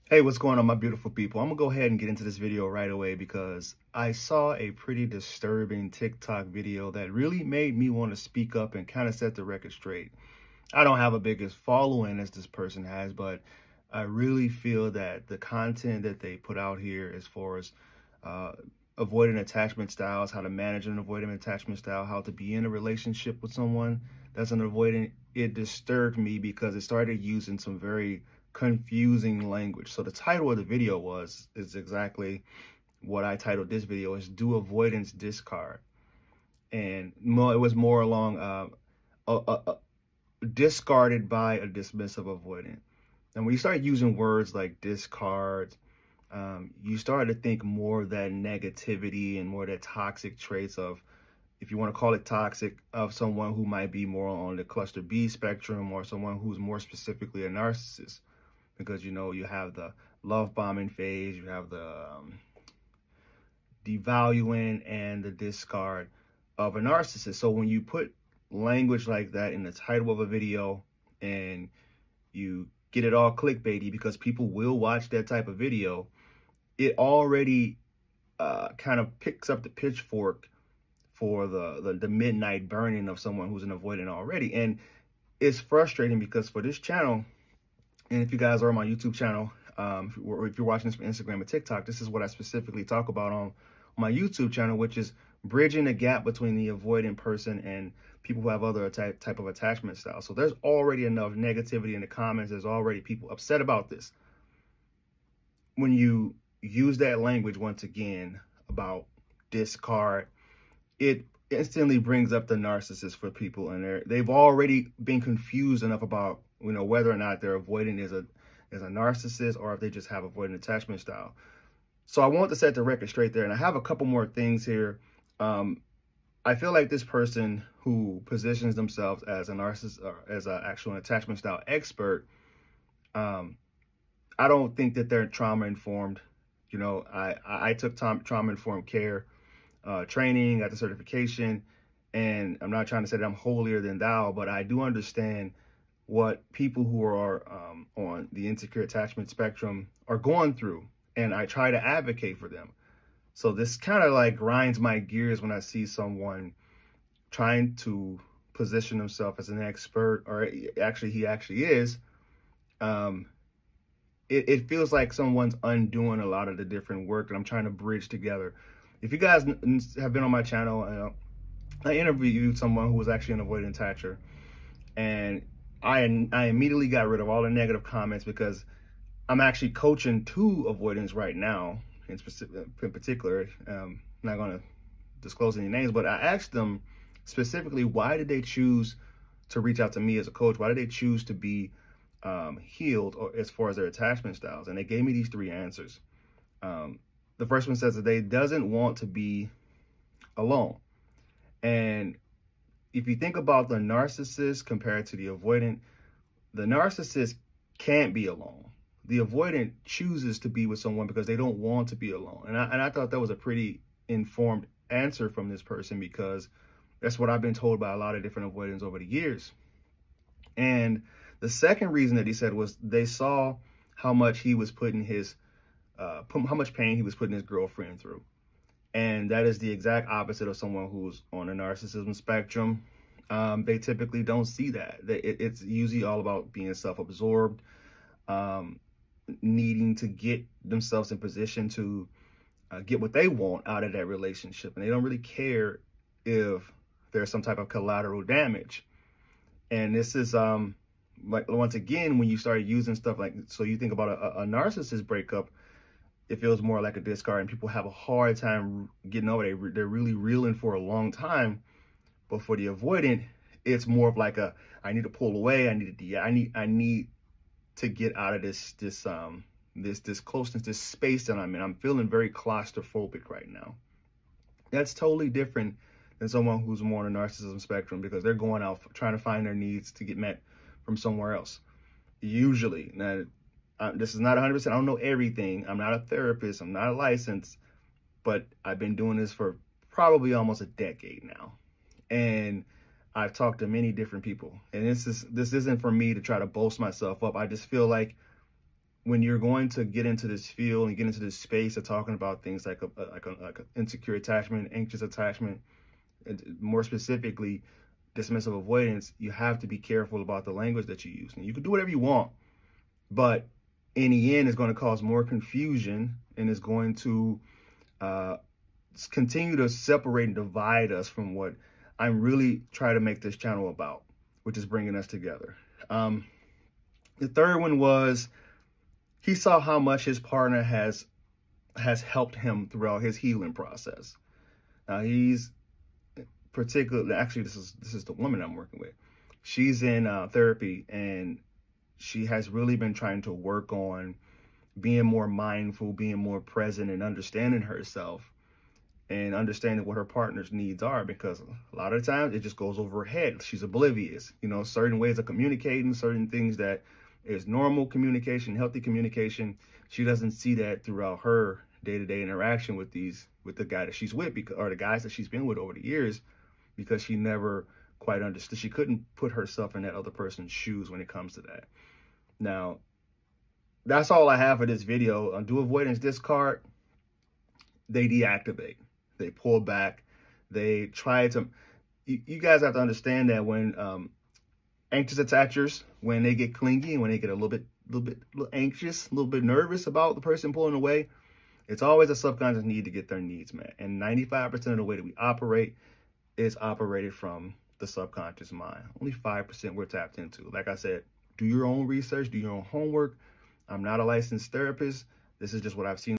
Hey, what's going on, my beautiful people? I'm gonna go ahead and get into this video right away because I saw a pretty disturbing TikTok video that really made me want to speak up and kind of set the record straight. I don't have a biggest following as this person has, but I really feel that the content that they put out here as far as uh, avoiding attachment styles, how to manage an avoidant attachment style, how to be in a relationship with someone that's an avoidant, it disturbed me because it started using some very confusing language. So the title of the video is exactly what I titled this video, is Do Avoidance Discard. And it was more along discarded by a dismissive avoidant. And when you start using words like discard, you start to think more of that negativity and more of that toxic traits of, if you want to call it toxic, of someone who might be more on the cluster B spectrum, or someone who's more specifically a narcissist. Because, you know, you have the love bombing phase, you have the devaluing and the discard of a narcissist. So when you put language like that in the title of a video and you get it all clickbaity, because people will watch that type of video, it already kind of picks up the pitchfork for the midnight burning of someone who's an avoidant already. And it's frustrating because for this channel, and if you guys are on my YouTube channel, or if you're watching this from Instagram or TikTok, this is what I specifically talk about on my YouTube channel, which is bridging the gap between the avoidant person and people who have other type of attachment styles. So there's already enough negativity in the comments. There's already people upset about this. When you use that language once again about discard, it instantly brings up the narcissist for people, and they've already been confused enough about, you know, whether or not they're avoidant is a narcissist, or if they just have avoidant attachment style. So I want to set the record straight there, and I have a couple more things here. I feel like this person who positions themselves as a narcissist or as an actual attachment style expert, I don't think that they're trauma informed. You know, I took trauma informed care training, got the certification, and I'm not trying to say that I'm holier than thou, but I do understand what people who are on the insecure attachment spectrum are going through, and I try to advocate for them. So this kind of like grinds my gears when I see someone trying to position himself as an expert, or actually he actually is. It feels like someone's undoing a lot of the different work that I'm trying to bridge together. If you guys have been on my channel, I interviewed someone who was actually an avoidant attacher, and I immediately got rid of all the negative comments because I'm actually coaching two avoidants right now. In particular, I'm not going to disclose any names, but I asked them specifically, why did they choose to reach out to me as a coach? Why did they choose to be healed, or as far as their attachment styles? And they gave me these three answers. The first one says that they doesn't want to be alone. And if you think about the narcissist compared to the avoidant, the narcissist can't be alone. The avoidant chooses to be with someone because they don't want to be alone. And I thought that was a pretty informed answer from this person, because that's what I've been told by a lot of different avoidants over the years. And the second reason that he said was they saw how much he was putting his how much pain he was putting his girlfriend through. And that is the exact opposite of someone who's on a narcissism spectrum. They typically don't see that. It's usually all about being self-absorbed, needing to get themselves in position to get what they want out of that relationship. And they don't really care if there's some type of collateral damage. And this is, like, once again, when you start using stuff like, so you think about a narcissist breakup, it feels more like a discard, and people have a hard time getting over it. They're really reeling for a long time. But for the avoidant, it's more of like I need to pull away. I need to get out of this closeness, this space that I'm in. I'm feeling very claustrophobic right now. That's totally different than someone who's more on the narcissism spectrum, because they're going out trying to find their needs to get met from somewhere else. Usually, now, this is not 100%. I don't know everything. I'm not a therapist. I'm not licensed, but I've been doing this for probably almost a decade now. And I've talked to many different people. And this isn't for me to try to boast myself up. I just feel like when you're going to get into this field and get into this space of talking about things like a insecure attachment, anxious attachment, and more specifically, dismissive avoidance, you have to be careful about the language that you use. And you can do whatever you want, but in the end, it's going to cause more confusion and it's going to continue to separate and divide us from what I'm really trying to make this channel about, which is bringing us together. The third one was he saw how much his partner has helped him throughout his healing process. Now he's particularly, actually this is the woman I'm working with. She's in therapy, and she has really been trying to work on being more mindful, being more present, and understanding herself and understanding what her partner's needs are, because a lot of times it just goes over her head. She's oblivious, you know, certain ways of communicating, certain things that is normal communication, healthy communication. She doesn't see that throughout her day-to-day interaction with the guy that she's with, or the guys that she's been with over the years, because she never quite understood. She couldn't put herself in that other person's shoes when it comes to that. Now, that's all I have for this video. Undo avoidance discard, they deactivate. They pull back. They try to, you guys have to understand that when anxious attachers, when they get clingy and when they get a little anxious, a little bit nervous about the person pulling away, it's always a subconscious need to get their needs met. And 95% of the way that we operate is operated from the subconscious mind. Only 5% we're tapped into. Like I said, do your own research, do your own homework. I'm not a licensed therapist. This is just what I've seen.